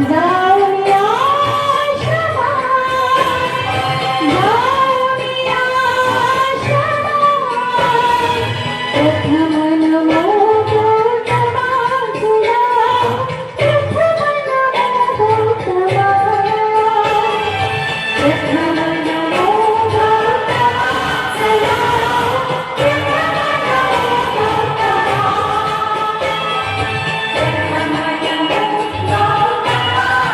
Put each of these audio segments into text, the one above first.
जाऊया क्षमा, जाऊया क्षमा, प्रथम नमो गौतमा तुला, प्रथम नमो गौतमा, प्रथम नमो गौतमा तुला, प्रथम नमो गौतमा, प्रथम नमो गौतमा.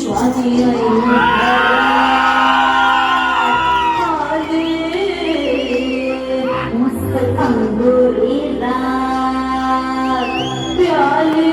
स्वाती मस्त अंगोरी रात प्याले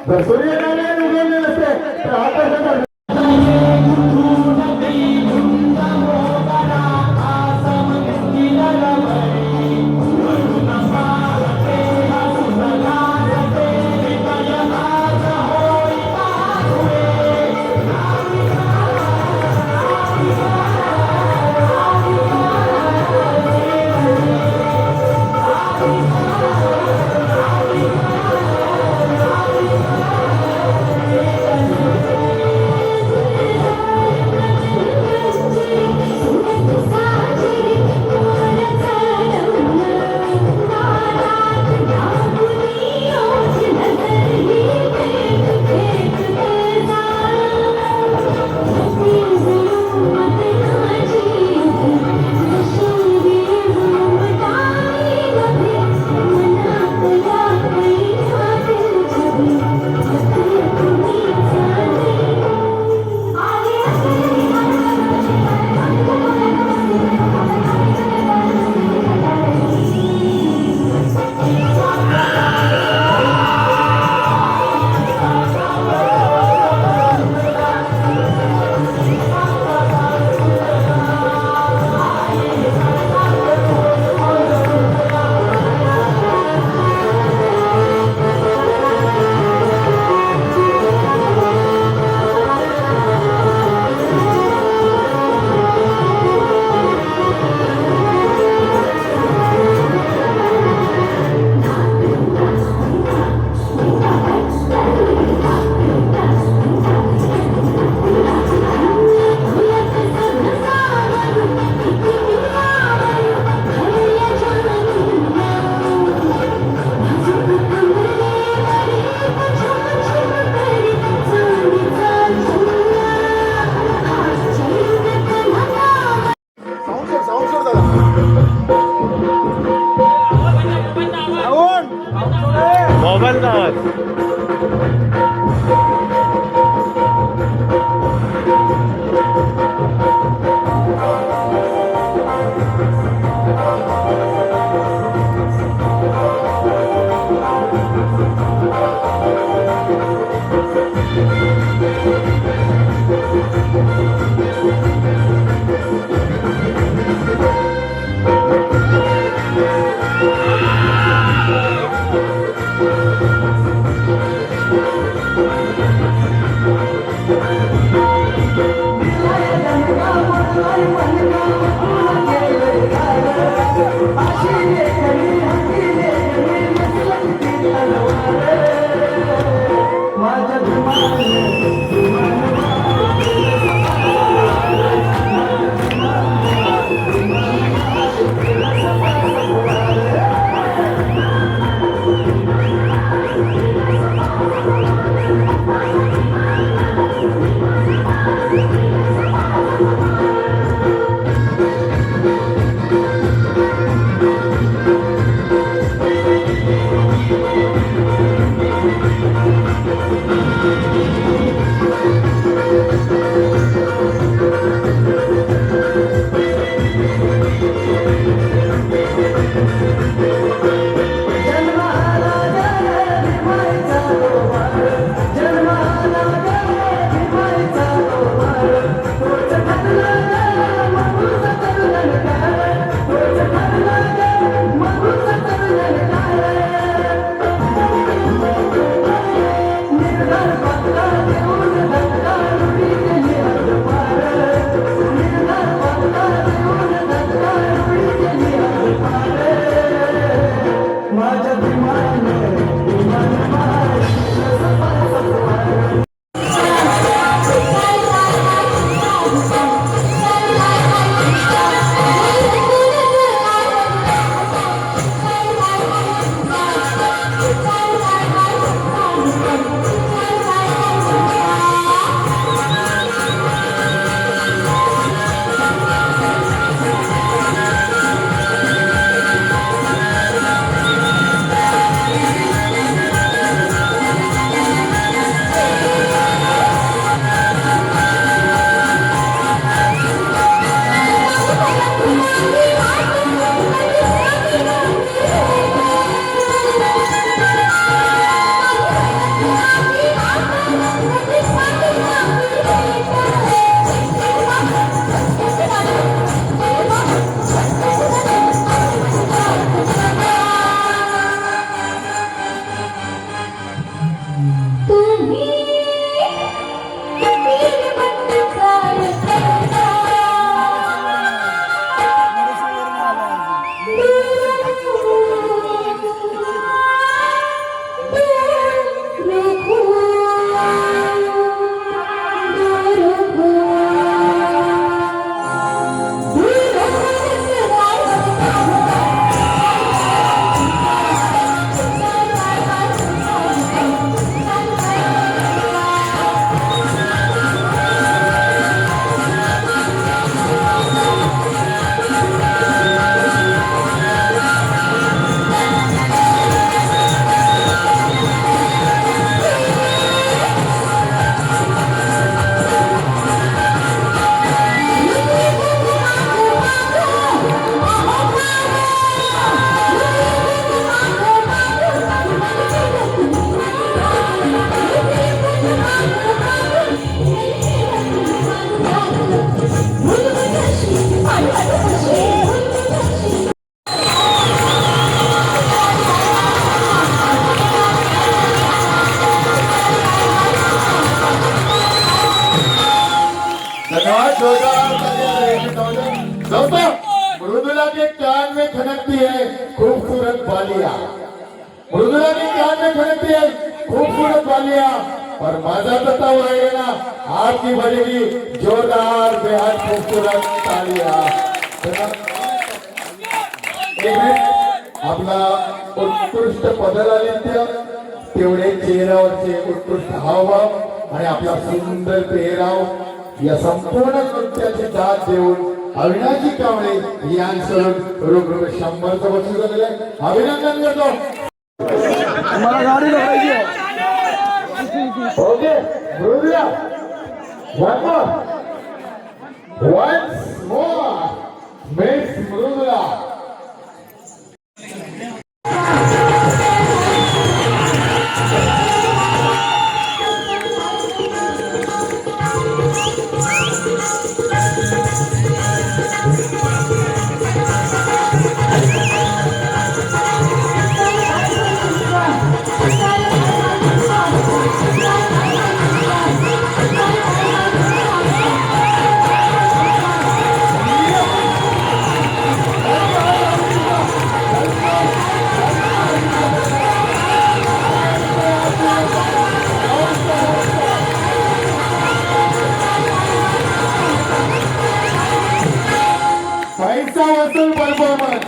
जर सूर्यनारायण उगवले नसते तर आकाशाचा खरीदती है खूबसूरत बालिया, मृदुला की कान में खरीदती है खूबसूरत बालिया, और मजा तो तब आएगा ना आपकी बजेगी जोरदार बेहद खूबसूरत तालियां। आपला उत्कृष्ट पदलालित्य, तेवढे चेहऱ्यावरचे उत्कृष्ट हावभाव आणि आपला सुंदर पेहराव या संपूर्ण नृत्याची दाद देऊन अविनाशी कांबळे यांचं रोख 100चं बक्षीस झालेलं आहे. अभिनंदन करतो. मला गाडी बघायची आहे. Okay Mridula, once more Miss Mridula. पैसा वसूल परफॉर्मन्स.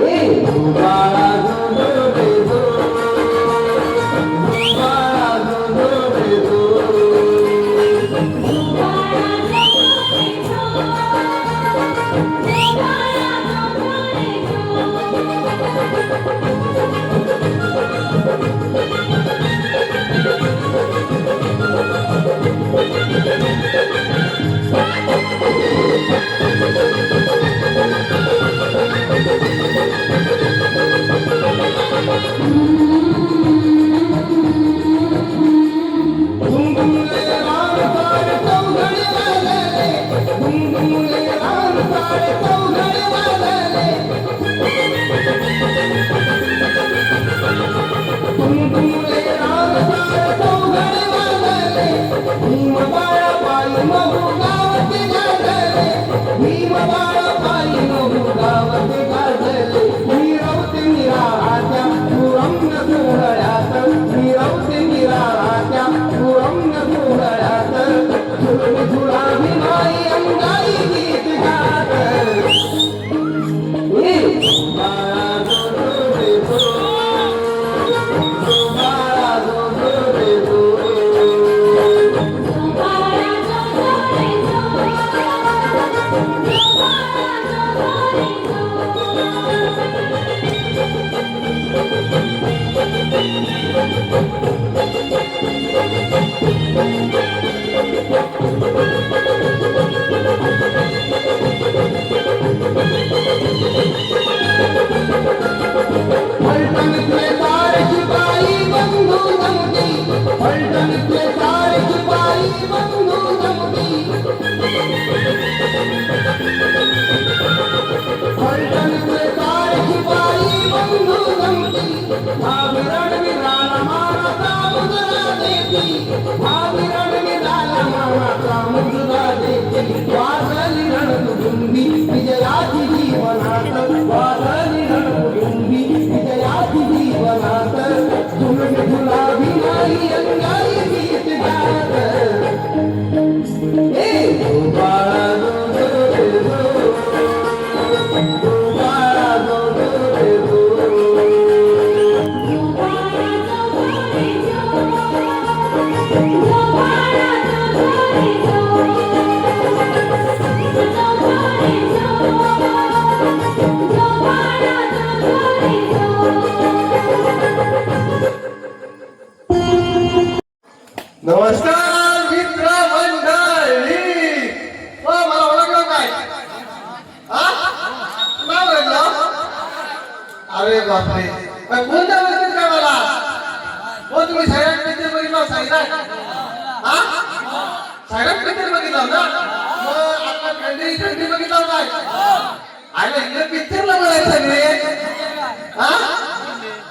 फलटणचे चार शिपाई बंधू जमती, फलटणचे चार शिपाई बंधू जमती, फलटणचे चार शिपाई बंधू जमती, हा विरण विराला मानाचा मुजरा देती, हा विरण विराला मानाचा मुजरा देती, वाजली रणकुटुंबी विजयाची जीवनात, वाजली रणकुटुंबी विजयाची जीवनात, झुलके गुलाबी नाही अंगाई गीत गात, ए बाळा गो गो रे गो, बाळा गो गो रे गो. नमस्कार मित्र मंडळी. मला ओळखलं काय? नाव ओळखलं? अरे बापरे, कोणत्या ओळखीत काय मला? हो, तुम्ही सायराट पिक्चर बघितला? सायराट सायराट पिक्चर बघितला ना? मग आता थंडी थंडी बघितला काय? अरे इकडे पिक्चरला बोलायचं रे.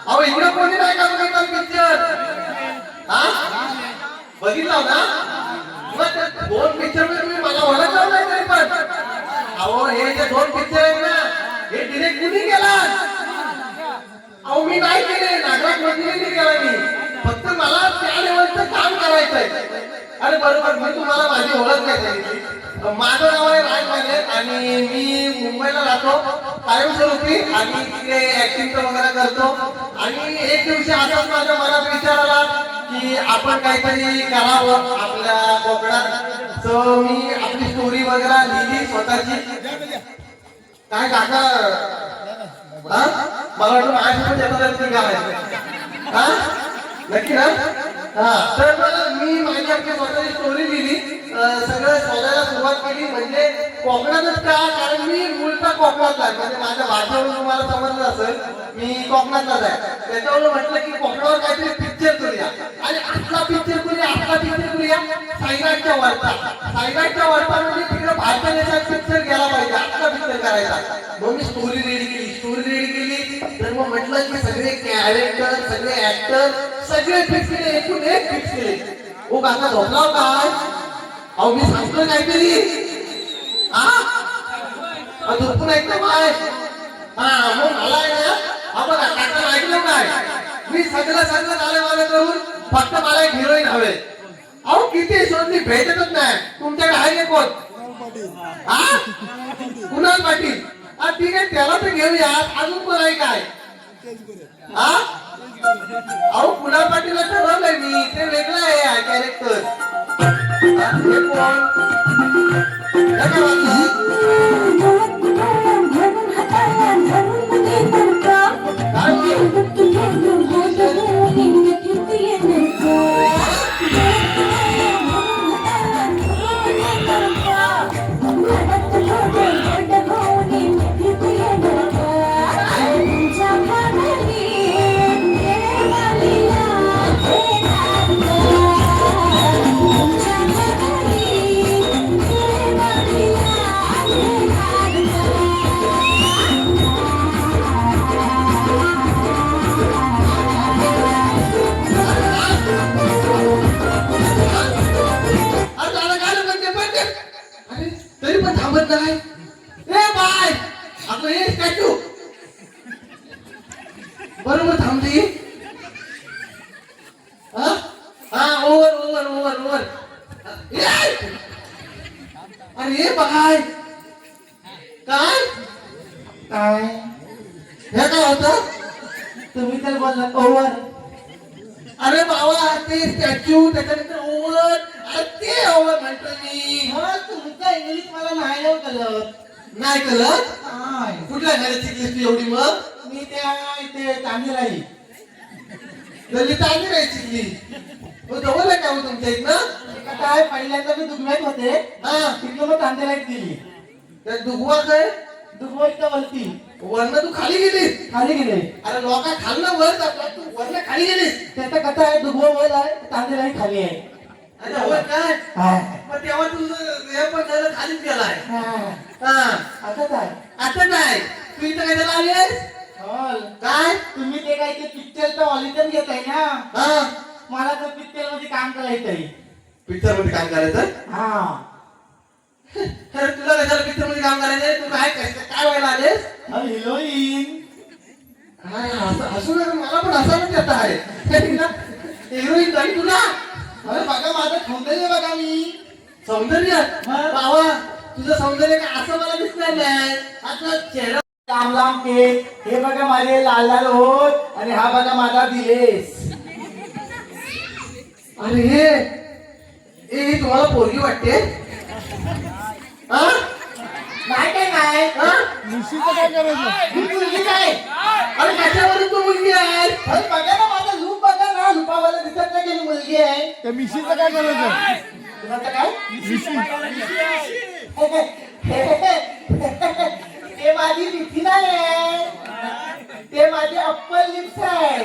अहो इकडे कोणी नाही का बघितला पिक्चर? बघितला ना? मग दोन पिक्चर मध्ये तुम्ही मला ओळखलं नाही तरी पण. अहो हे जे दोन पिक्चर आहेत ना, हे डिरेक्ट कुणी केला? अहो मी नाही केले, नागराज मंदिरांनी केला. मी फक्त मला त्या लेवलचं काम करायचंय. अरे बरोबर, मी तुम्हाला माझी ओळख नाही सांगितली. माझं नाव आहे राज माने आणि मी मुंबईला राहतो कायमस्वरूपी आणि तिथे ऍक्टिंग वगैरे करतो. आणि एक दिवशी असाच माझ्या मनात विचार आला की आपण काहीतरी करावं आपल्या कोकणात. सो मी आपली स्टोरी वगैरे लिहिली स्वतःची. काय काका, मला वाटतं माझ्यासोबत येतात घालायचं. नक्की ना? तर मी माझी आपली स्वतःची स्टोरी लिहिली, सगळं शोधायला सुरुवात केली. म्हणजे कोकणातच का? कारण मी मूळचा कोकणातला आहे. म्हणजे माझ्या भाषेवरून तुम्हाला समजलं असेल मी कोकणातलाच आहे. त्याच्यावरून म्हटलं की कोकणावर काहीतरी पिक्चर करूया. आणि आजचा पिक्चर करूया सायराटच्या वरचा. सायराटच्या वरचा म्हणजे तिकडे भारतीय देशात पिक्चर गेला पाहिजे, आजचा पिक्चर करायचा. मग मी स्टोरी रेडी केली. तर मग म्हटलं की सगळे कॅरेक्टर, सगळे ऍक्टर सगळे फिक्स केले, एकूण एक फिक्स केले. ओ काका झोपलाव काय? अहो मी सांगतो काहीतरी. झोपून ऐकतो काय? मग मला आहे ना, आपण काका ऐकलं काय? मी सगळं झालं मला करून फक्त मला एक हिरोईन हवे. अहो किती शोधली भेटतच नाही. तुमच्याकडे आहे कोण? कुणाल पाटील. ठीक आहे, त्याला तर घेऊया. अजून कोण आहे काय? अहो कुणाल पाटीलला ठरवलंय मी, ते वेगळं आहे कॅरेक्टर. हे कोण? तरी पण थांबत नाही. ए बाय, आपलं हे स्टॅच्यू बरोबर थांबली. ओव्हर. अरे बाय, काय हे काय होतं? तुम्ही तर बोलला ओव्हर. अरे बाबा ते स्टॅच्यू, त्याच्यानंतर ओव्हर. ते ओव्हर म्हणतो मी. तुमचं इंग्लिश मला नाही कळत. नाही कळत नाही. कुठल्या घरात शिकलीस तू एवढी मग मी त्या इथे चांदीराई गल्ली चांगली नाही शिकली मग जवळ आहे का हो तुमच्या इथनं काय पहिल्यांदा मी दुगव्यात होते हा तिथलं मग चांदीराईत गेली. त्या दुगवा काय दुगवा इथं वरती वरनं तू खाली गेलीस खाली गेले. अरे लोका खाल्लं वर जातात तू वरनं खाली गेलीस त्याचं कसं आहे दुगवा वर आहे चांदीराई खाली आहे. अरे वर काय हा. मग तेव्हा तुझं हे पण झालं खालीच गेलाय हा. हा आता काय आता काय तू इथं काय झालं आलीस हॉल. काय तुम्ही ते काय ते पिक्चरचं ऑलिजन घेताय ना हा मला तर पिक्चर मध्ये काम करायचंय. पिक्चर मध्ये काम करायचं हा अरे तुला कशाला पिक्चर मध्ये काम करायचंय तू काय काय व्हायला आलेस हिरोईन. काय हसू नका मला पण हसायला येत आहे हिरोईन झाली तुला अरे बघा माझं सौंदर्य बघा मी. सौंदर्य हा. बाबा तुझं सौंदर्य काय असं मला दिसणार नाही आता चेहरा लांब लांब केस. हे बघा माझे लाल लाल होत आणि हा बघा माझा दिलेस. अरे हे ए तुम्हाला पोरगी वाटते हा नाही काय नाही हा? म्हशीचं काय करायचं? ही मुलगी काय. अरे कशावरून तू मुलगी आहे अरे बघा ना माझा लूक बघा ना लुपावाला दिसत नाही की ही मुलगी आहे. त्या मिशीचं काय करायचं? तुला काय मिशी ते माझी मिठी नाही आहे. ते माझे अप्पर लिप्स आहे.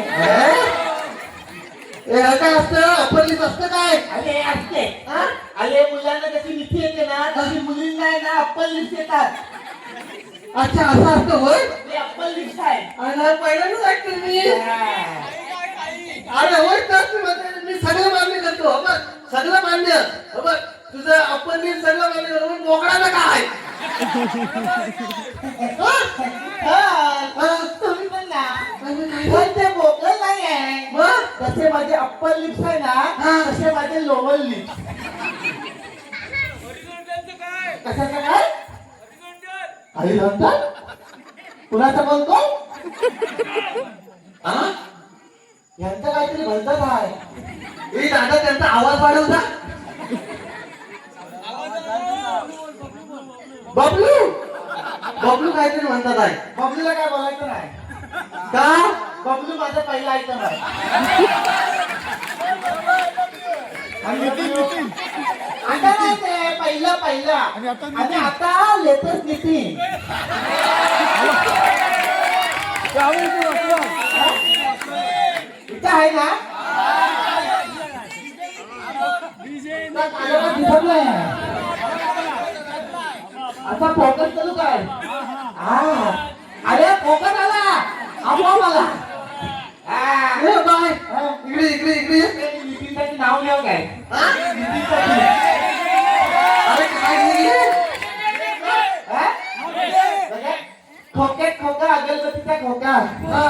हे काय असतं अप्पर लिप असतं काय अरे असते हा? अरे मुलांना कशी मिठी येते ना तशी मुलींना आहे ना अप्पर लिप्स येतात. अच्छा असं असतं होय ते अप्पर लिप्स आहे. अरे पहिल्यांदाच ऐकतो मी अरे होय तर तू म्हणते, मी सगळं मान्य करतो हो बघ सगळं मान्य हो बघ तुझं आपण मी सगळं मान्य करतो पण बोकडाचं काय तुम्ही पण ना पण ते बोकड नाही आहे. मग तसे माझे अप्पर लिप्स आहे हा. ना तसे माझे लोअर लिप्स. कशाचं काय हरिधंतर कुणाचं बोलतो हा यांचं काहीतरी भलतच आहे. ए दादा त्यांचा आवाज वाढवता बबलू बबलू काहीतरी म्हणतात आहे बबलूला काय बोलायचं नाही. का बबलू माझं पहिला आयटम आहे. आता नाही ते पहिला पहिला आणि आता आणि आता लेटेस्ट नितीन. त्यावेळी ते वाटलं. इथं आहे ना इथं कानाला दिसत नाही. आता फोकस करू काय हा अरे फोकस आला आपोआप आला. हा. ए बाय हा. इकडे इकडे इकडे ते नितीनसाठी नाव लिहावं काय हा? नितीनसाठी. अरे काय बोलली? हा? बघा. खोक्यात खोका अगरबत्तीचा खोका. हा.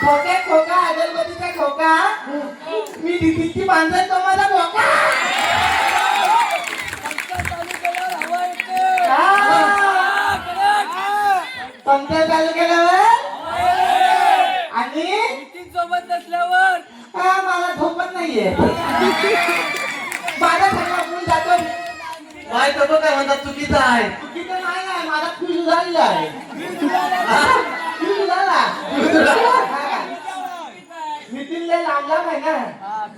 खोक्यात खोका अगरबत्तीचा खोका. मी नितीनची मांजर तो माझा खोका. पंक्या चालू केल्यावर आणि सोबत नसल्यावर हा मला झोपत नाहीये. माझा सगळा मूल जातो. बाय तर काय म्हणतात चुकीचं आहे चुकीचं नाही आहे माझा फ्यूज झालेला आहे. फ्यूज झाला. नितीनला लांब लांब आहे ना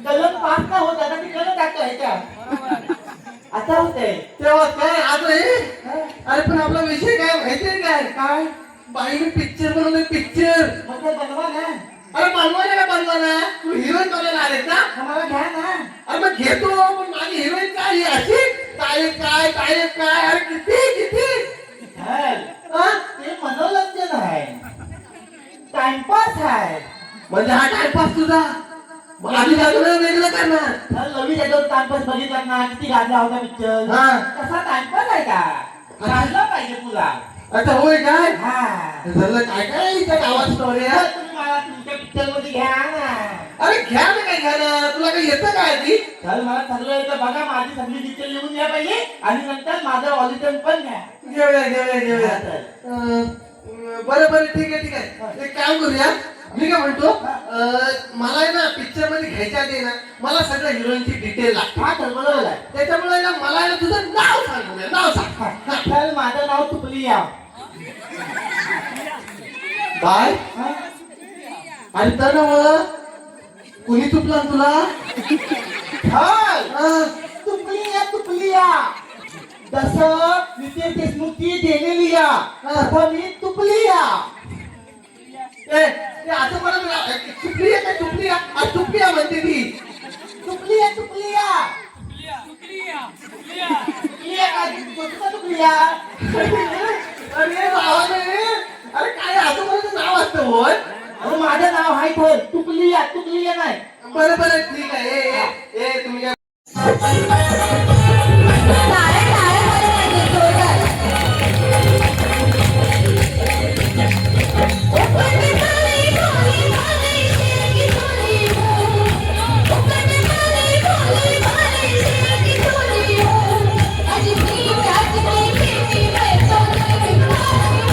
कलम पास का होत आता ती कलम टाकतो ह्याच्या आता होते. तेव्हा काय आता हे अरे पण आपला विषय काय माहितीये काय काय बाईने पिक्चर बनवले पिक्चर मग ते बनवा ना अरे बनवायला का बनवाना तू हिरोईन बनायला आलेस ना आम्हाला घ्या ना. अरे मग घेतो पण माझी हिरोईन काय ही अशी काय काय काय काय अरे किती किती हा? ते मनोरंजन आहे टाइमपास आहे. म्हणजे हा टाइमपास तुझा मग आधी लग्न वेगळं करणार लवी त्याच्यावर टाइमपास बघितला ना किती गाजला होता पिक्चर. हा. कसा टाइमपास आहे का गाजला पाहिजे तुला. अच्छा होय काय हा झालं काय काय इथं गावात स्टोरी आहे तुम्ही मला तुमच्या पिक्चर मध्ये घ्या ना. अरे घ्या ना काय घ्या ना तुला काही येतं काय ती तर मला ठरलं येतं बघा माझी सगळी पिक्चर लिहून घ्या पाहिजे आणि नंतर माझं ऑलिजन पण घ्या. घेऊया घेऊया घेऊया बरं बरं ठीक आहे एक काम करूया मी काय म्हणतो मला आहे ना पिक्चर मध्ये घ्यायच्या आधी ना मला सगळं हिरोईनची डिटेल लागते. हा तर बरोबर आहे. त्याच्यामुळे ना मला आहे ना तुझं नाव सांग बघूया, नाव सांग. तर माझं नाव तुपलिया. काय आणि तर ना कुणी तुपला तुला? तुपलिया तुपलिया. जसं नितेश देशमुखची देलेलिया तसं मी तुपलिया. असं मला तुपलिया काय तुपलिया तुपलिया म्हणते ती. तुपलिया तुपलिया. तुपलिया काय कोणतं तुपलिया? अरे भावाने, अरे काय असं कोणाचं नाव असतं होय? अरे माझं नाव आहे तर तुपलिया तुपलिया नाही. बरं बरं ठीक आहे. ए तुम्ही काय टाळ्या टाळ्या वाजवायचे जोरदार. ओ कटे माले माले माले शेर की जोली हो. ओ कटे माले माले माले शेर की जोली हो. आज भी खेती में तो नहीं भाई हो. आज भी खेती में तो नहीं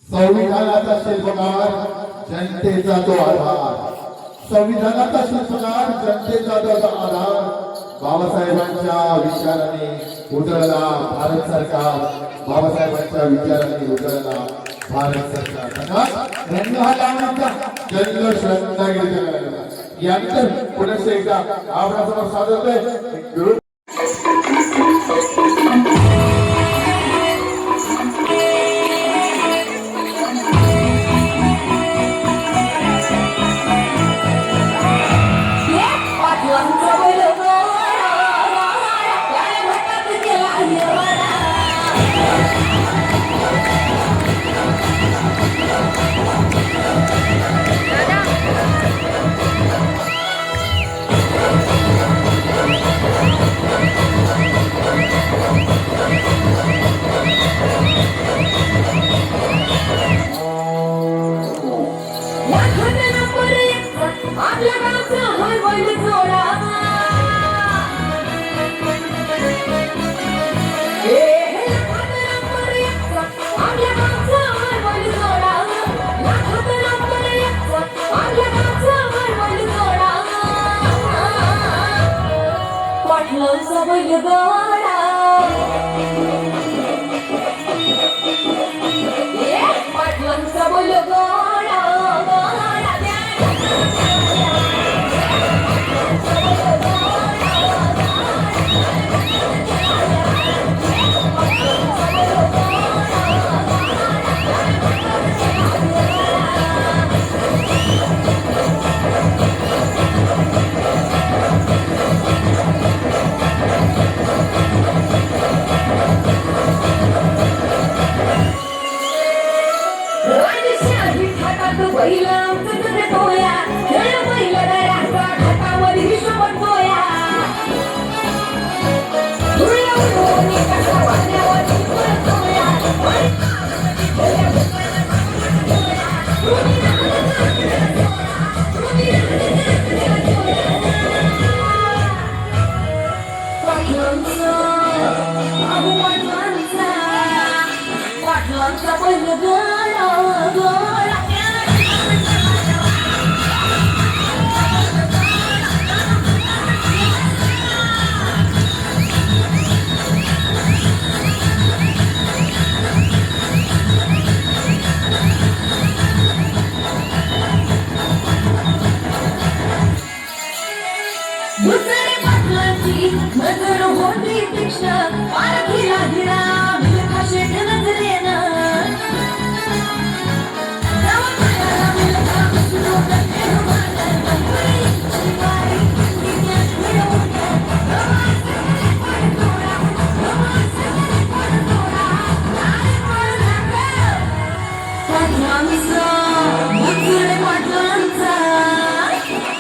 संविधानाचा शिल्पकार जनतेचा तो आधार. संविधानाचा शिल्पकार जनतेचा जो आधार. बाबासाहेबांच्या विचाराने उजळला भारत सरकार. बाबासाहेबांच्या विचाराने उजळला भारत सरकार. रंग हा लावण्याचा जल्लोष रत्नागिरी यानंतर पुन्हा एकदा आपल्यासमोर सादर लाखात नंबर एकचा आपल्या गावचा होय बैल जोडा लाखात नंबर एकचा आपल्या गावचा होय बैल जोडा लाखात नंबर एकचा आपल्या गावचा होय बैल जोडा पाटलांचा बैल जोडा पाटलांचा बैल जोडा राजशाही थाटात बैला आमचं टोया खेळ बैला दऱ्याचा घाटावर हिशोब टोया धुळ्यावरून एका वाड्यावर चिपळ टोया पाटलांचा बैल गोळा गोळा दुसरे पाटलांची नजर होती तीक्ष्ण पारखीला हिरा मिलखा शेठ नजरेनं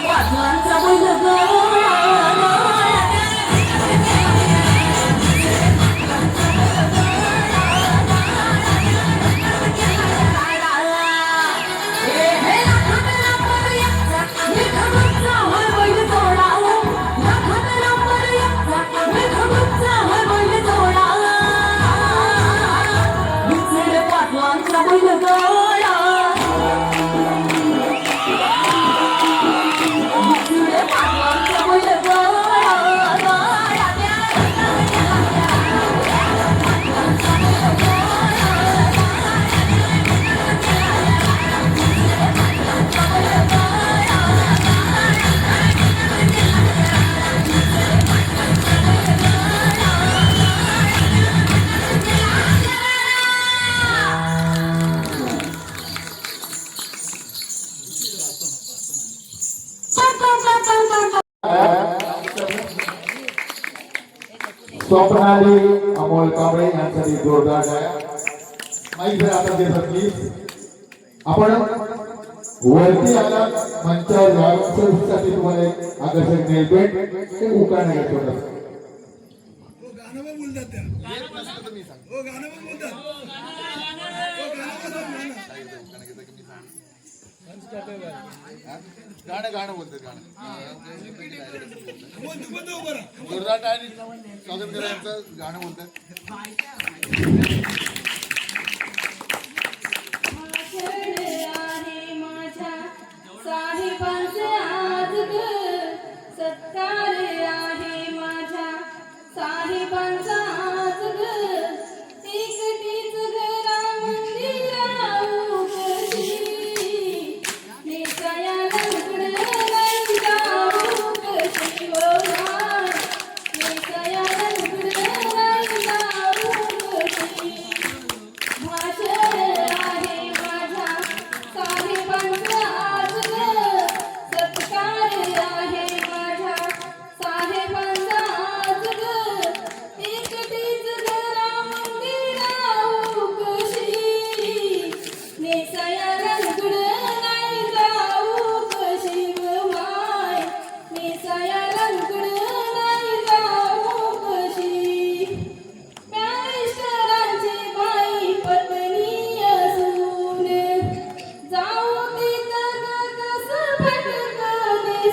पाटलांचा बैल गोळा पाटलांचा बैल गोळा स्वप्नाली अमोल कांबळे यांसाठी जोरदार टाळ्या. माईक जर आता देतात प्लीज. आपण वरती आला मंचावर सर्व्हिससाठी तुम्हाला एक आकर्षक नेलपेंट एक उखाणा घ्या छोटासा. गाणं गाणं बोलते गाणं जोरदार टाळी स्वागत करायचं गाणं बोलतात. आहे माझ्या साहेबांचे आज ग सत्कार आहे माझ्या साहेबांचा आज ग एकटीच घरा मंदिरा उघडी नेसाया लंगडं जाऊ कशी नेसाया लंगडं जाऊ कशी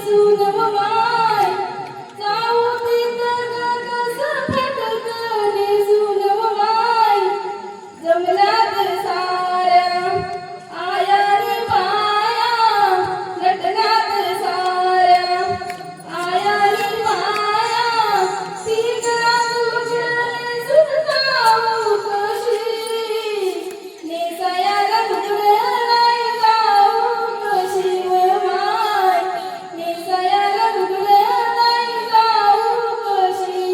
सुनव माय जाऊ तिथं कसं फटकणे सुनव माय जमल्यात साऱ्या आया रे माया नटनात साऱ्या आया रे माया ती तुझे सुनाऊ कशी नेसायाला लुगडं लावू कशी माय नेसायाला लुगडं लावू कशी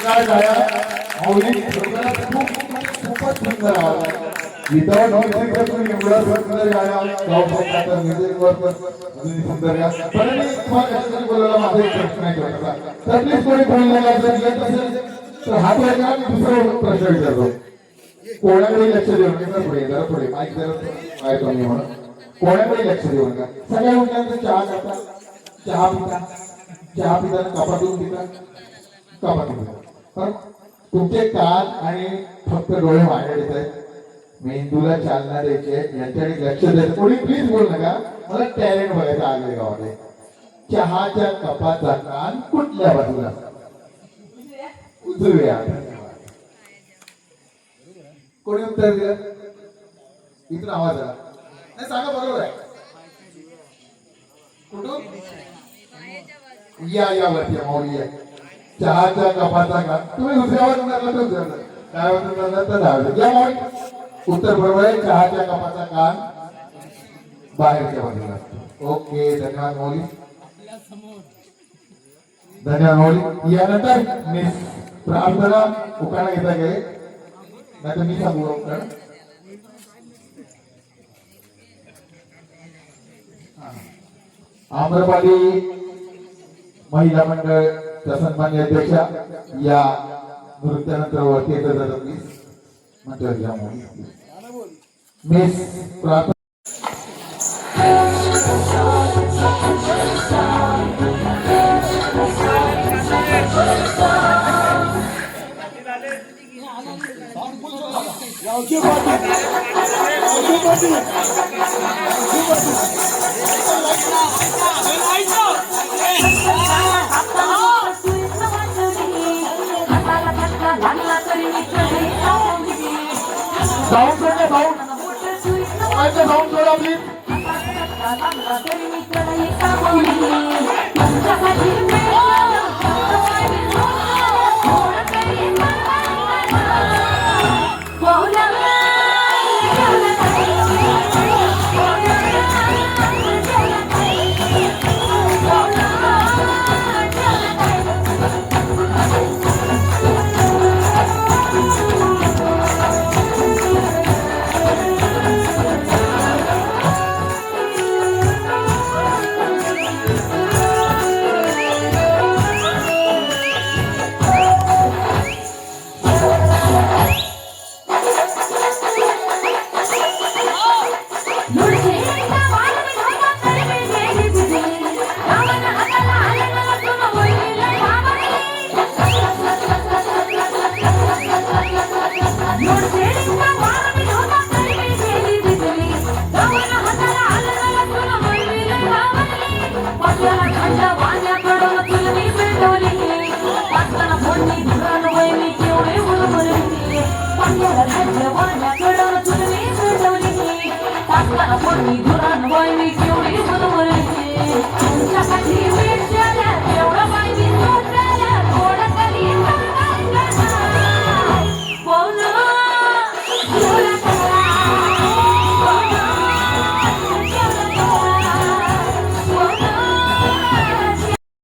काय गाया मौलिक खूपच सुंदर आवाज विदाउट म्युझिक तुम्ही एवढा सुंदर गाया गाऊ शकता म्युझिकवर पण सुंदर गा पण मी तुम्हाला कशासाठी बोलायला माझा एक प्रश्न आहे छोटासा तर प्लीज कोणी बोलण्याला जर येत असेल तर हात वर करा मी दुसरा प्रश्न विचारतो कोणाकडे लक्ष देऊ नका जरा पुढे माईक जरा आहे कमी म्हणून कोणाकडे लक्ष देऊ नका सगळ्या उठल्यानंतर चहा करता चहा पिताना कपातून पिता कपातून पिता पण तुमचे कान आणि फक्त डोळे बाहेर येत आहेत मेंदूला चालना द्यायची आहे यांच्याकडे लक्ष द्यायचं कोणी प्लीज बोल नका मला टॅलेंट बघायचं आगळे गावामध्ये चहाच्या कपाचा कान कुठल्या बाजूला उजव्या कोणी उत्तर दिलं इथून आवाज आला नाही सांगा बरोबर आहे कुठून या वरती माऊली या चहाच्या कपाचा कान तुम्ही दुसऱ्यावर उतरला तर उतरलं काय होतं तर धावलं या माऊली उत्तर बरोबर आहे चहाच्या कपाचा कान बाहेरच्या बाजूला ओके धन्यवाद माऊली धन्यवाद माऊली यानंतर मिस प्रार्थना उखाणा घेता गेले नाही तर मी सांगू उखाण आम्रपाली महिला मंडळच्या सन्मान्य अध्यक्षा या नृत्यानंतर वरती येत जातात प्लीज मंडळाच्या मिस प्रार्थना साऊंड सोडले साऊंड सोडा प्लीज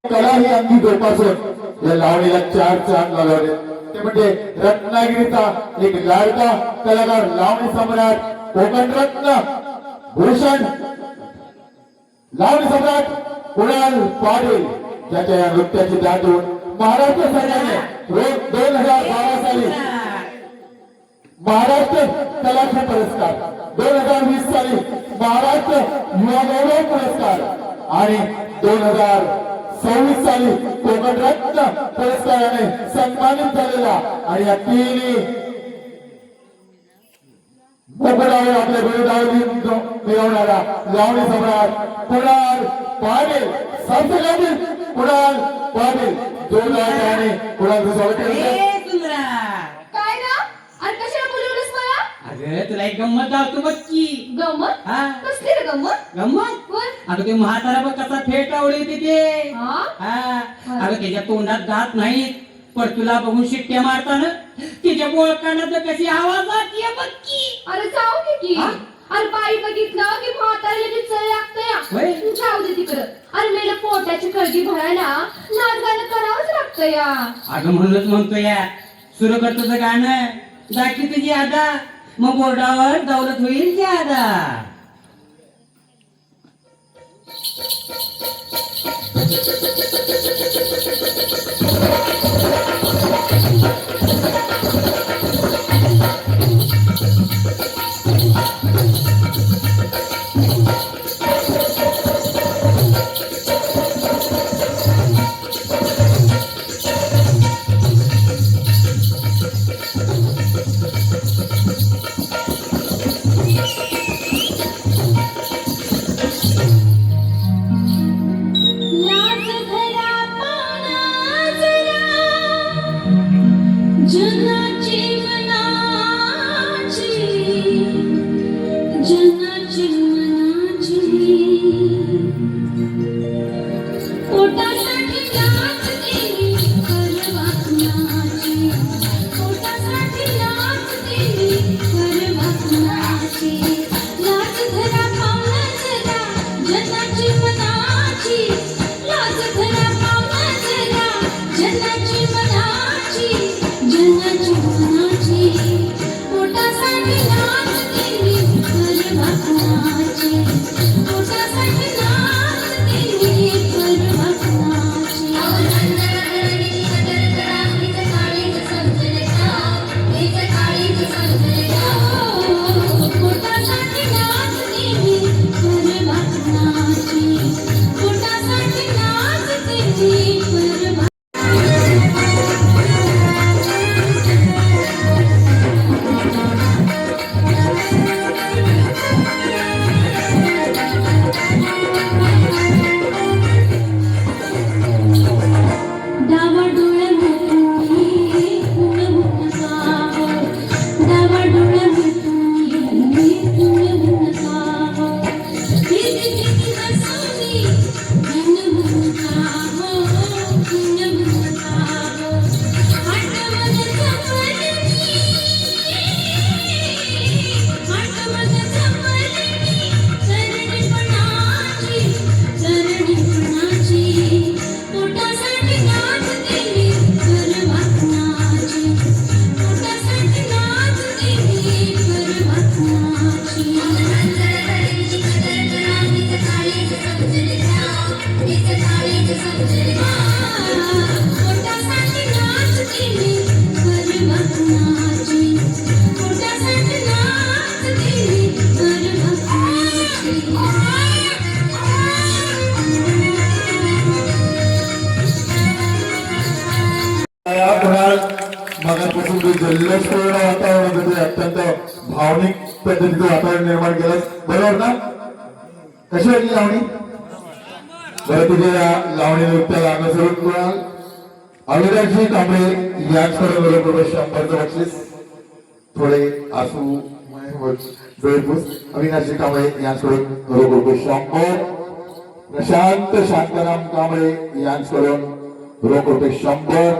कला ही अंगी जोपासून या लावणीला 4 चांद लावले ते म्हणजे रत्नागिरीचा एक लाडका कलाकार लावणी सम्राट कोकण रत्न भूषण लावणी सम्राट कुणाल पाटील ज्याच्या या नृत्याची दाटून महाराष्ट्र सरकारने 2012 साली महाराष्ट्र कलाकार पुरस्कार 2020 साली महाराष्ट्र युवा गौरव पुरस्कार आणि 2026 साली कोकण रत्न पुरस्काराने सन्मानित झालेला आणि या तिन्ही मोकळावर आपल्या विरोधावर मिळवणारा लावणी सम्राट कुणाल पाटील संस्थापक कुणाल पाटील जोरदार कुणालचं स्वागत करतो. सुंदरा काय ना आणि कशाला बोलवलंस मला अगं तुला एक गंमत दावतो बघ की. गंमत हा कसली रे गंमत गंमत बोल अगं ते म्हातारा बघ कसा फेट आवडे तिथे. हा हा अगं त्याच्या तोंडात दात नाहीत पण तुला बघून शिट्ट्या मारताना तिच्या बोळकाला तर कशी आवाज येते बघ की. अरे जाऊ दे की हा? अरे बाई बघितलं की म्हातारी लगेच चल लागतं होय. या जाऊ दे तिकडं. अरे मेला पोटाची खळगी भरायला नाच गाणं करावंच लागतं या अगं म्हणूनच म्हणतो या सुरू कर तुझं गाणं दाखी तुझी आदा मग बोर्डावर दौलत होईल की आदा. लाज धरा पाना जरा जनाची मनाची जनाची मनाची पोटासाठी नाचते परवा कुणाची पोटासाठी नाचते परवा कुणाची लाज धरा पाना जरा जनाची मनाची लाज धरा पाना जरा जनाची मनाची जनाची मनाची पोटासाठी नाचते परवा कुणाची पोटासाठी नाचते परवा कुणाची पोटासाठी नाचते परवा कुणाची पोटासाठी नाचते परवा डावा डोळ्या मिटून गुणगुण गावो डावा डोळ्या मिटून गुणगुण गावो किती किती हसवली गुणगुण गावो गुणगुण गावो आठवण जमली चरणपणाची पोटासाठी नाचते परवा कुणाची पोटासाठी नाचते परवा कुणाची पोटासाठी नाचते परवा कुणाची पोटासाठी नाचते परवा कुणाची या कुणाल मगापासून तू जल्लोषपूर्ण वातावरण होतं, ते अत्यंत भावनिक पद्धतीचं वातावरण निर्माण केलं बरोबर ना. कशी वाटली लावणी बरं तुझ्या या लावणी नृत्याला अनुसरून कुणाल अविनाशजी कांबळे यांच्याकडे बरोबर 100चं बक्षीस थोडे आसू डोळेपूस अविनाशजी कांबळे यांच्याकडून बरोबर 100 प्रशांत शांताराम कांबळे यांच्याकडून रोख रुपये 100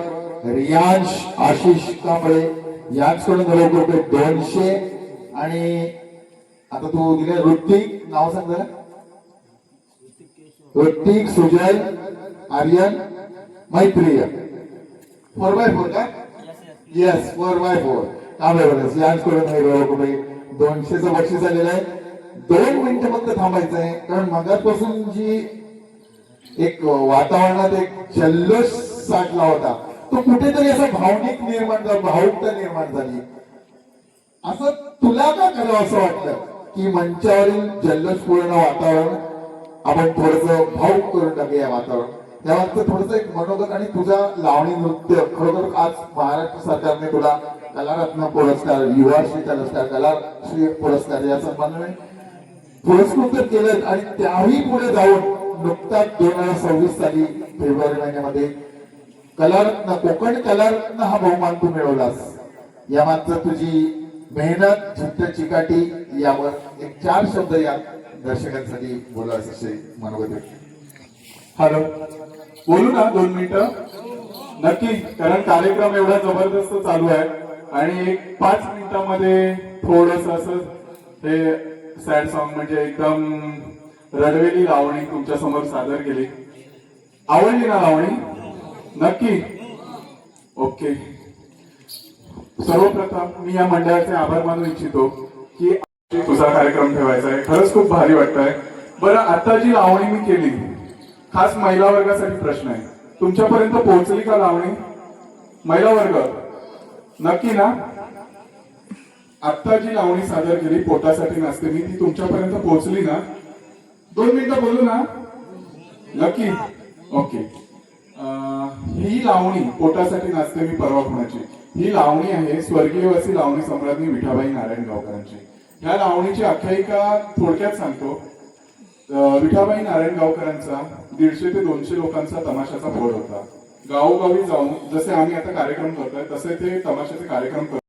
रियांश आशिष कांबळे यांच्याकडून रोख रुपये 200 आणि आता तू दिले ऋतिक नाव सांग जरा ऋतिक सुजय आर्यन मैत्रीय 4x4 का येस 4x4 कांबळे बरं यांच्याकडून रोख रुपये 200चं बक्षीस आलेलं आहे. 2 मिनिटं फक्त थांबायचं आहे कारण मगापासून जी एक वातावरणात एक जल्लोष साठला होता तो कुठेतरी असा भावनिक निर्माण झाला भावुकता निर्माण झाली. असं तुला का करावं असं वाटलं की मंचावरील जल्लोषपूर्ण वातावरण आपण थोडस भावुक करून टाकूया वातावरण यावरचं थोडस एक मनोगत आणि तुझा लावणी नृत्य खरोखर आज महाराष्ट्र सरकारने तुला कलारत्न पुरस्कार, युवाश्री पुरस्कार, कलाश्री पुरस्कार या सन्मानाने पुरस्कृत केलं आणि त्याही पुढे जाऊन नुकताच 2026 साली फेब्रुवारी महिन्यामध्ये कलारत्न, कोकण कलारत्न हा बहुमान तू मिळवलास. यामागचं तुझी मेहनत, झुंज चिकाटी यावर एक 4 शब्द या दर्शकांसाठी बोलायचे असे मनोगत व्यक्त. हॅलो, बोलू ना 2 मिनिटं? नक्की, कारण कार्यक्रम एवढा जबरदस्त चालू आहे आणि एक 5 मिनिटांमध्ये थोडस असं हे सॅड सॉन्ग म्हणजे एकदम रडवेली लावणी तुमच्या समोर सादर केली. आवडली ना लावणी? नक्की, ओके. सर्वप्रथम मी या मंडळाचे आभार मानू इच्छितो की तुझा कार्यक्रम ठेवायचा आहे. खरंच खूप भारी वाटतंय. बरं, आता जी लावणी मी केली खास महिला वर्गासाठी प्रश्न आहे, तुमच्यापर्यंत पोहोचली का लावणी? महिला वर्ग नक्की ना? आता जी लावणी सादर केली पोटासाठी नाचते मी, ती तुमच्यापर्यंत पोहोचली ना? 2 मिनिटं बोलू ना? नक्की, ओके. ही लावणी पोटासाठी नाचते मी परवा कुणाची, ही लावणी आहे स्वर्गीय वसी लावणी सम्राज्ञी विठाबाई नारायणगावकरांची. ह्या लावणीची आख्यायिका थोडक्यात सांगतो. विठाबाई नारायणगावकरांचा 150 ते 200 लोकांचा तमाशाचा फळ होता. गावोगावी जाऊन जसे आम्ही आता कार्यक्रम करतोय तसे ते तमाशाचे कार्यक्रम करतो.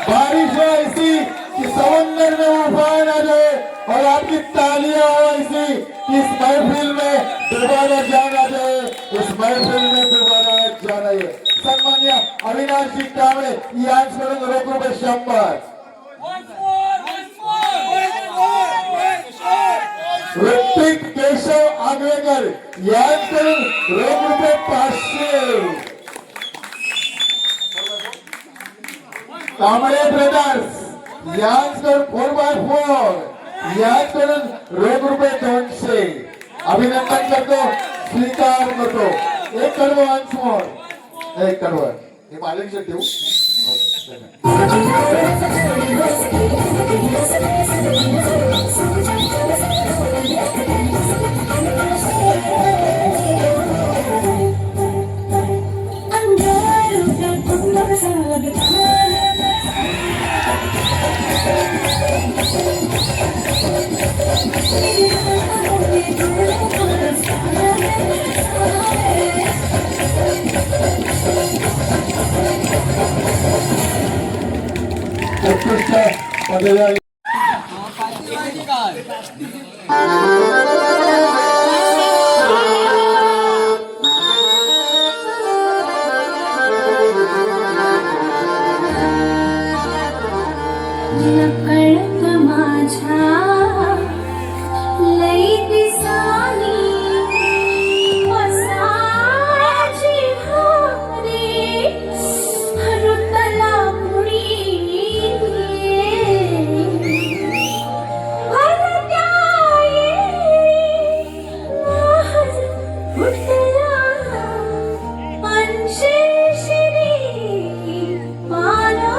बारिश हो ऐसी कि समंदर में उफान आ जाए और आपकी तालियां हो ऐसी कि इस महफिल में दोबारा जान आ जाए, उस महफिल में दोबारा जान आए. सन्मान्य अविनाशजी कांबळे यांच्याकडून रोख रुपये 100. ऋत्विक केशव आगवेकर यांच्याकडून रोख रुपये 500. कांबळे ब्रदर्स यांच्याकडून 4x4 यांच्याकडून रोख रुपये 200. अभिनंदन करतो, स्वीकार करतो. एक कडवं once more. एक कडवं हे मालिक ठेवू. उत्कृष्ट पदवी कळत माझ्या लई दिसानी मसाची भारी हरुतला मुडी हरत्या उठला पंचशिरी पाना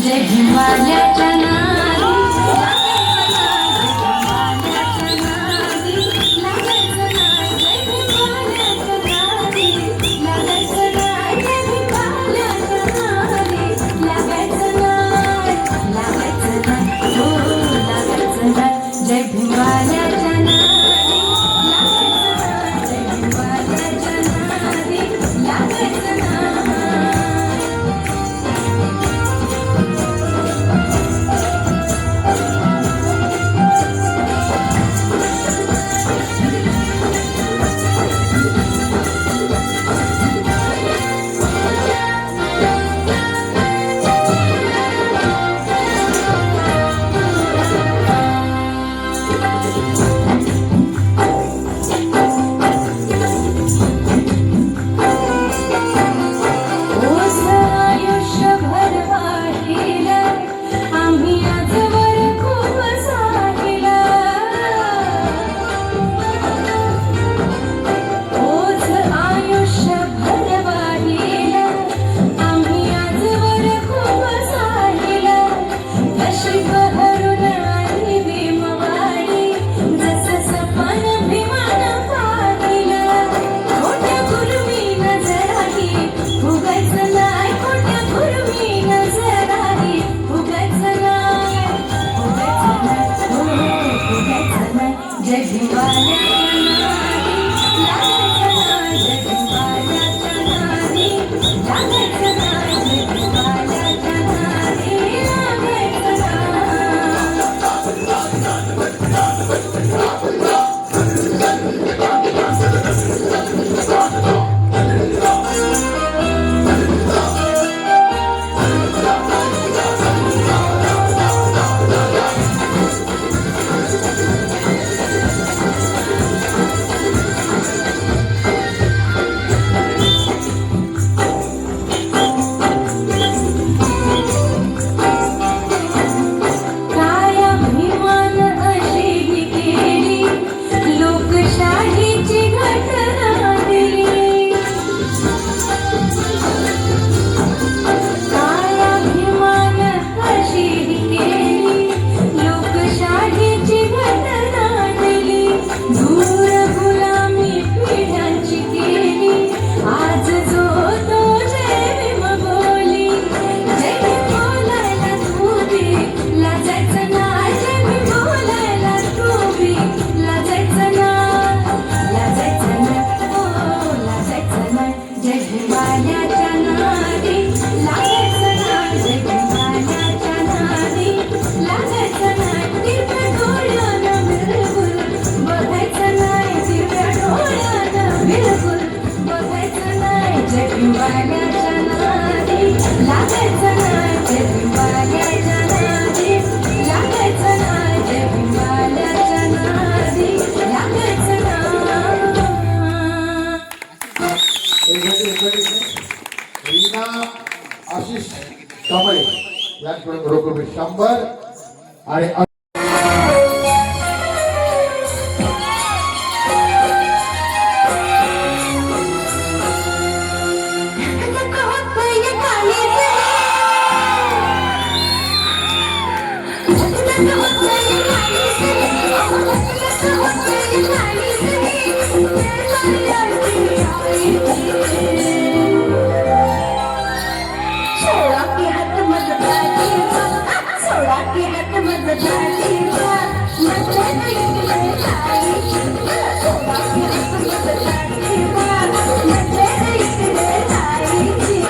जय हिमालयाच्या नादी लागायचं नाही, जय हिमालयाच्या नादी लागायचं नाही, जय हिमालयाच्या नादी लागायचं नाही, लागायचं नाही, हो लागायचं नाही, जय हिमालयाच्या नादी लागायचं नाही, जय हिमालयाच्या नादी लागायचं नाही. ओझ आयुष्यभर वाहिलं, आम्ही आजवर खूप साहिलं. ओझ आयुष्यभर वाहिलं, आम्ही आजवर खूप साहिलं. कशी बहरून आली भीमवाडी, जसं सपान भीमानं पाहिलं. खोट्या गुरुमी नजराही फुगायचं नाही, खोट्या गुरुमी नजराही फुगायचं नाही, फुगायचं नाही, हो फुगायचं नाही. जय हिमालयाच्या नादी लागायचं नाही, जय हिमालयाच्या नादी लागायचं नाही, जय हिमालयाच्या नादी लागायचं नाही. काया भीमान अशी ही केली, लोकशाहीची घटना दिली. काया भीमान अशी ही केली, लोकशाहीची घटना दिली. दूर गुलामी पिढ्यांची केली, आज जो तो जय भीम बोली. जय भीम बोलायला तू बी लाजायचं नाही, जय भीम बोलायला तू बी लाजायचं नाही, लाजायचं नाही, हो लाजायचं नाही. जय हिमालयाच्या नादी लागायचं नाही, जय हिमालयाच्या नादी लागायचं नाही. दिव्या डोळ्यानं बिलकुल बघायचं नाही, दिव्या डोळ्यानं बिलकुल बघायचं नाही. जय हिमालयाच्या नादी लागायचं नाही, जय हिमालयाच्या नादी लागायचं नाही, जय हिमालयाच्या नादी लागायचं नाही. रीना आशिष कांबळे यांच्याकडून रोख रुपये 100 आणि सोडा की हात मत दाटीचा, सोडा की हात मत दाटीचा, मधल्या इकडे जायची. सोडा की हात मत दाटीचा, मधल्या इकडे जायची.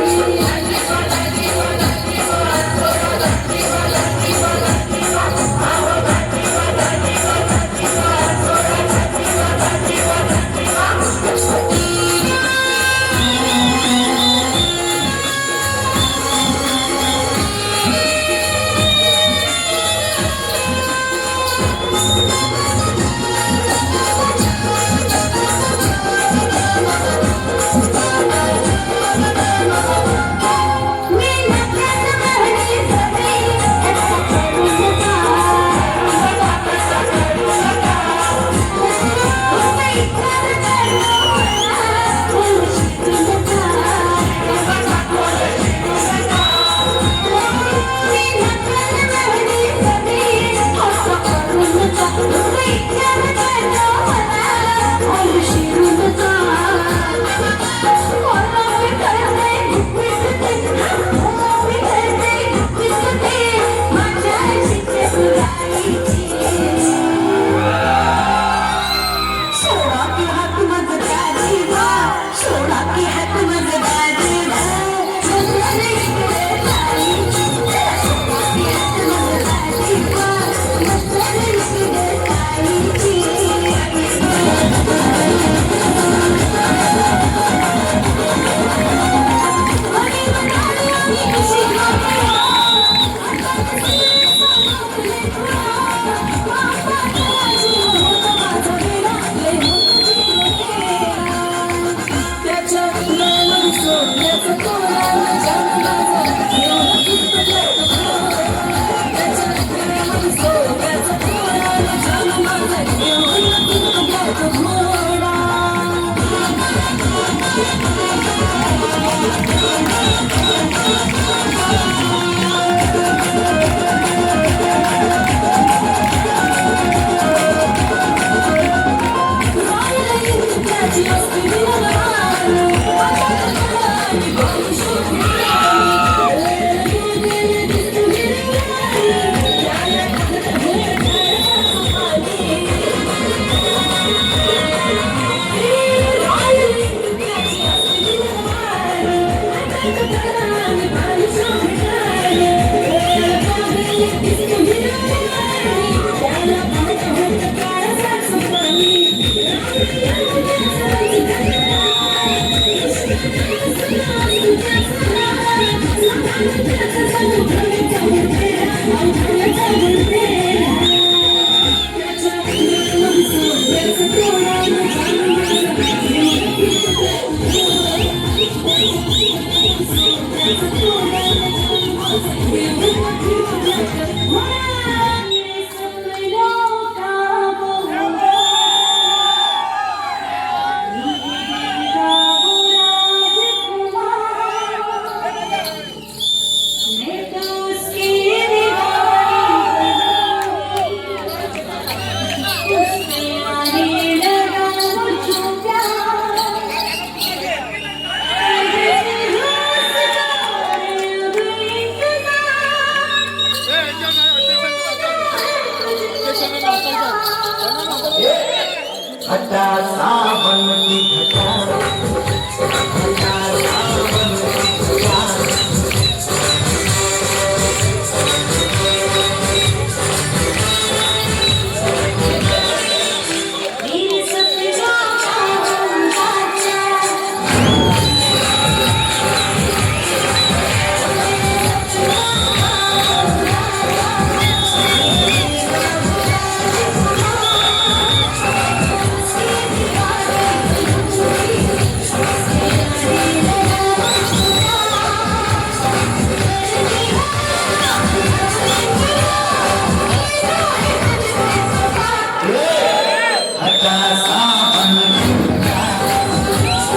घटा सावन की घटा घटा सावन की घटा मेरे सपना राजा घटा सावन की घटा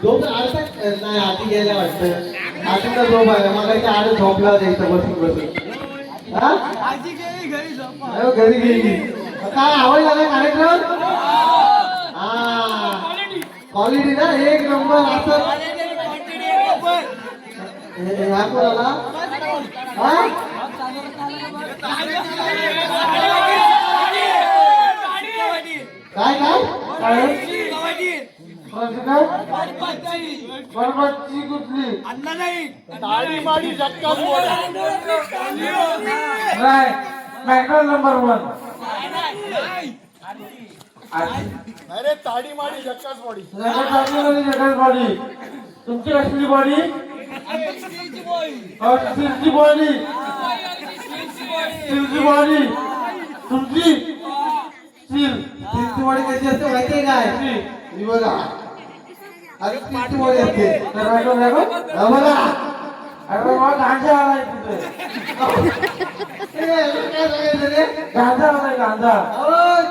झोप नाही आधी गेल्या वाटतं आठवडा झोप आहे मला इथे आड झोपला होता इथं बसून बसून हा अहो, घरी गेली काय आवडला ना कार्यक्रम हा क्वालिटी ना एक नंबर असं ह्या कोणाला हा काय काय बरोबरची कुठली ताडी माडी झक्कास बॉडी नाही मॅकडॉल नंबर 1 अरे ताडी माडी झक्कास बॉडी जगात बॉडी तुमची असली बॉडी स्टीलची बॉडी स्टीलची बॉडी तुमची स्टील स्टीलची बॉडी कशी असते माहितीये काय ही बघा अरे स्टीलची बॉडी असते तर बघा अरे मग गांजा आलाय तिथे गांजा आलाय गांजा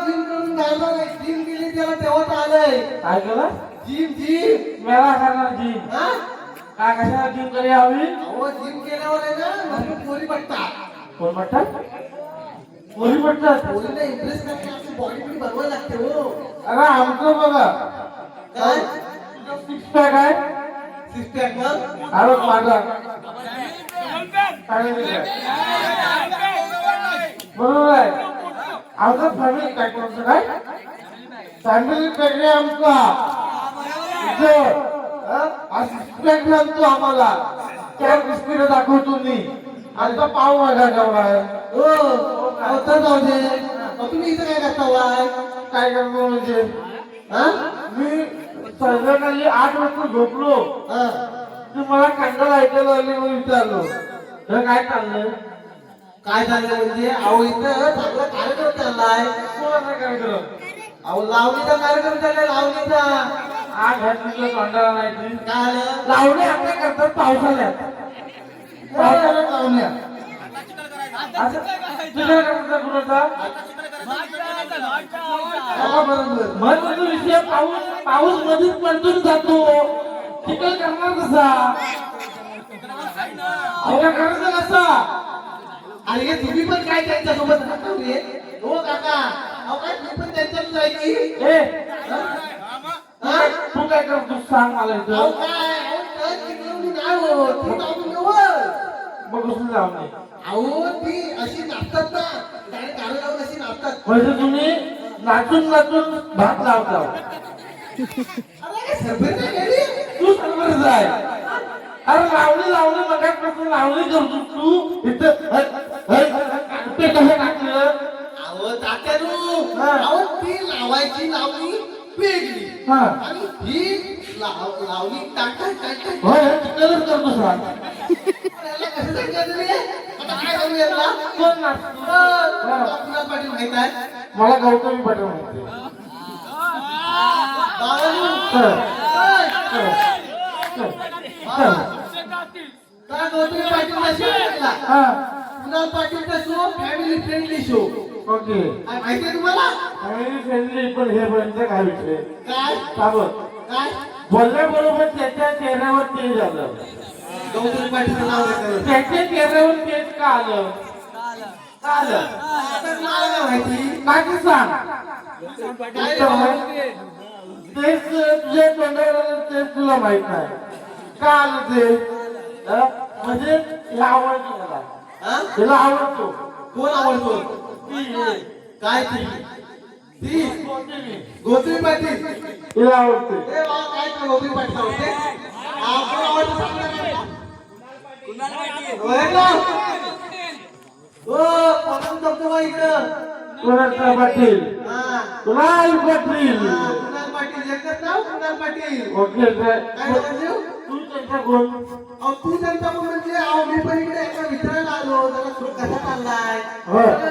जिम करून गांजा नाही जिम केली त्याला तेव्हाच आलंय काय केलं जिम जिम मेला करणार जिम काय कशाला जिम करी हवी अहो जिम केल्यावर आहे ना मस्त पोरी पडतात कोण पडतात पोरी पडतात पोरीला इम्प्रेस करण्याची बॉडी पण बनवायला लागते हो अरे आमचं बघा काय सिक्स पॅक आहे सिक्स पॅक मग अरे माझा बरोबर आहे आमचा फॅमिली पॅक म्हणतो काय फॅमिली पॅक आहे आमचा पॅक लागतो आम्हाला त्या दृष्टीने दाखवतो मी आमचा पाव माझा जेवढा आहे हो जाऊ दे तुम्ही इथं काय करता काय करतो म्हणजे मी संध्याकाळी 8 वाजता झोपलो की मला कंटाळा ऐकायला आले म्हणून विचारलो तर काय चाललंय काय चाललंय म्हणजे अहो इथं चांगला कार्यक्रम चाललाय कोणाचा कार्यक्रम अहो लावणीचा कार्यक्रम चाललाय लावणीचा आज घातलेलं तोंडाला नाही काय लावणी आपल्या करतात पावसाळ्यात पावसाळ्यात लावण्या असं तुझ्या करता कुणाचा महत्वाचा विषय पाऊस पाऊस मधीच पलटून जातो चिखल करणार कसा अवघड करायचं कसा अरे तुम्ही पण काय त्यांच्यासोबत हो काका अहो काय तुम्ही पण त्यांच्यात जायची तू काय करतो सांग मला इथं मग कसं जाऊ नये अहो ती अशी नाचतात ना गाणं लावून अशी नाचतात म्हणजे तुम्ही नाचून नाचून भात लावता तू सर्वच आहे अरे लावणी लावणी मगापासून लावणी करतो तू इथं ते कसं टाकलं अहो तात्यानू अहो ती लावायची लावणी वेगळी आणि ही लावणी टाका टाका होय तिकडच करतो सर कसं सांगितलं तुम्ही आता काय करू याला कोण नाचतो पाटील माहित आहे मला गौतमी पाटील माहिती काय गौतमी पाटील कुणाल पाटीलचा show family friendly show okay माहितीये तुम्हाला फॅमिली फ्रेंडली पण हे पर्यंत काय विषय काय काय बोलल्याबरोबर त्याच्या चेहऱ्यावर तेज आलं गौतमी पाटील नाव त्याच्या चेहऱ्यावर तेज का आलं माहिती काय सांग तेच तुझ्या तोंडावर तेच तुला माहित नाही का आलं ते म्हणजे आवडतो मला तिला आवडतो कोण आवडतो काय ती गौतमी पाटील तिला आवडते काय गौतमी पाटील आवडते कुणाल पाटील कुणाल पाटील कुणाल पाटील एकच नाव कुणाल पाटील ओके तू त्यांचा कोण तू त्यांचा कोण म्हणजे मी पण इकडे एका मित्राला आलो त्याला कसा चाललाय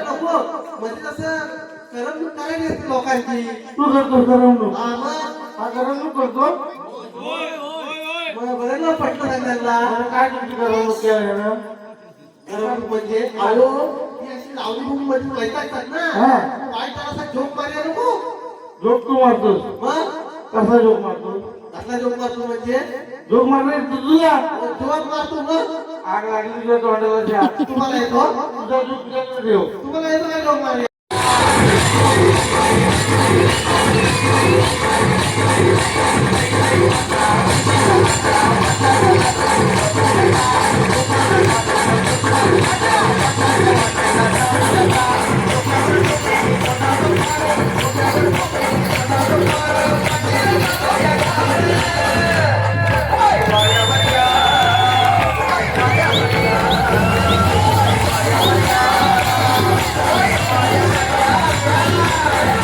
नको म्हणजे कसं करमणूक करायची असते लोकांची तू करतो करमणूक हा करमणूक करतो बरं पटलं त्यांना काय तुमची करमणूक केलं करमणूक म्हणजे आलो ती अशी लावणी भूमी मध्ये वैतागतात ना काय त्याला जोक मारायला नको जोक तू मारतोस मग कसा जोक मारतो कसला जोक मारतो म्हणजे जोक मारणार तुझा जोक मारतो मग आग लागली तुझ्या तोंडाला तुम्हाला येतो तुझा जोक तुझ्याकडे ठेव तुम्हाला येतो काय जोक मारे Yeah.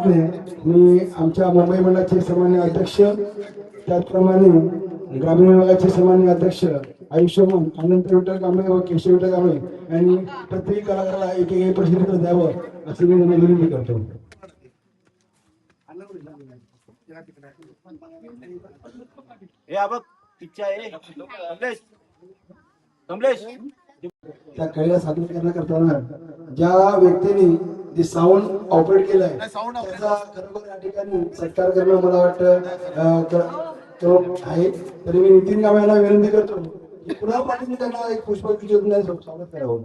वाटले. मी आमच्या मुंबई मंडळाचे सन्मान्य अध्यक्ष, त्याचप्रमाणे ग्रामीण विभागाचे सन्मान्य अध्यक्ष आयुष्यमान अनंत विठ्ठल कांबळे व केशव विठ्ठल कांबळे यांनी प्रत्येक कलाकाराला एक प्रसिद्ध द्यावं असे मी त्यांना विनंती करतो. त्या कलेला सादरीकरण करताना ज्या व्यक्तीने जे साऊंड ऑपरेट केलाय त्याचा खरोखर या ठिकाणी सत्कार करणं मला वाटतं तो आहे. तरी मी नितीन कांबळे यांना विनंती करतो की पुन्हा पाठीने त्यांना एक पुष्पगुच्छ देऊन स्वागत करावं.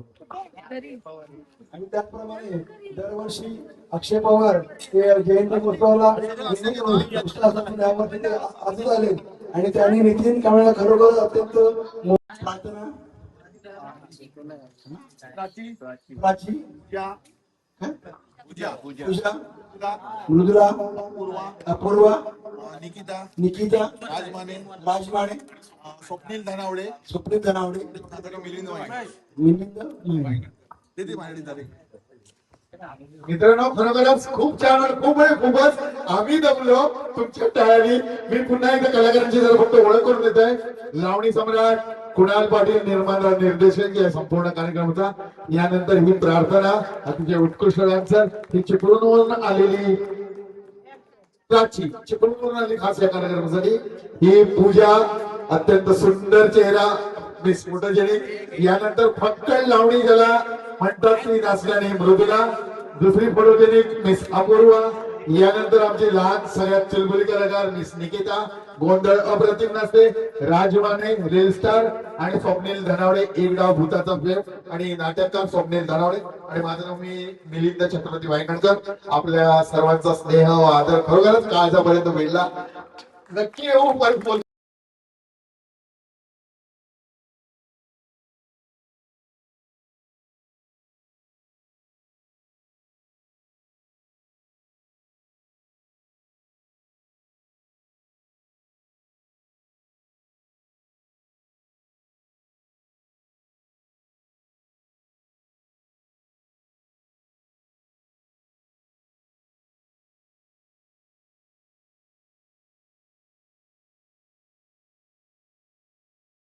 आणि त्याचप्रमाणे दरवर्षी अक्षय पवार हे जयंती महोत्सवाला आजच आले आणि त्यांनी नितीन कांबळेला खरोखर अत्यंत प्रार्थना प्राची पूजा मृदुला अपूर्वा निकिता राजमाने स्वप्नील धनावडे मिलिंद मित्रांनो, खरोखरच खूप छान, खूपच आम्ही दमलो तुमच्या टाळ्यांनी. मी पुन्हा एकदा कलाकारांची जर फक्त ओळख करून देत आहे. लावणी सम्राट कुणाल पाटील निर्माण निर्देशक या संपूर्ण कार्यक्रमाचा. यानंतर ही प्रार्थना अतिशय उत्कृष्ट डान्सर ही चिपळूणवरून आलेली प्राची, चिपळूणवरून आलेली खास या कार्यक्रमासाठी. ही पूजा अत्यंत सुंदर चेहरा मिस फोटोजेनिक. यानंतर फक्त लावणी ज्याला म्हणतात ती नाचल्याने मृदुला. दुसरी फोटोजेनिक मिस अपूर्वा. यानंतर आमचे लहान सगळ्यात चुलबुली कलाकार मिस निकिता. गोंधळ अप्रतिम नाचते राजमाने रेल स्टार आणि स्वप्नील धनावडे एक डाव भूताचा प्रेम आणि नाटककार स्वप्नील धनावडे. आणि माझं नाव मी मिलिंद छत्रपती वायगणकर. आपल्या सर्वांचा स्नेह व आदर खरोखरच काळजापर्यंत मिळला. नक्की येऊ परत.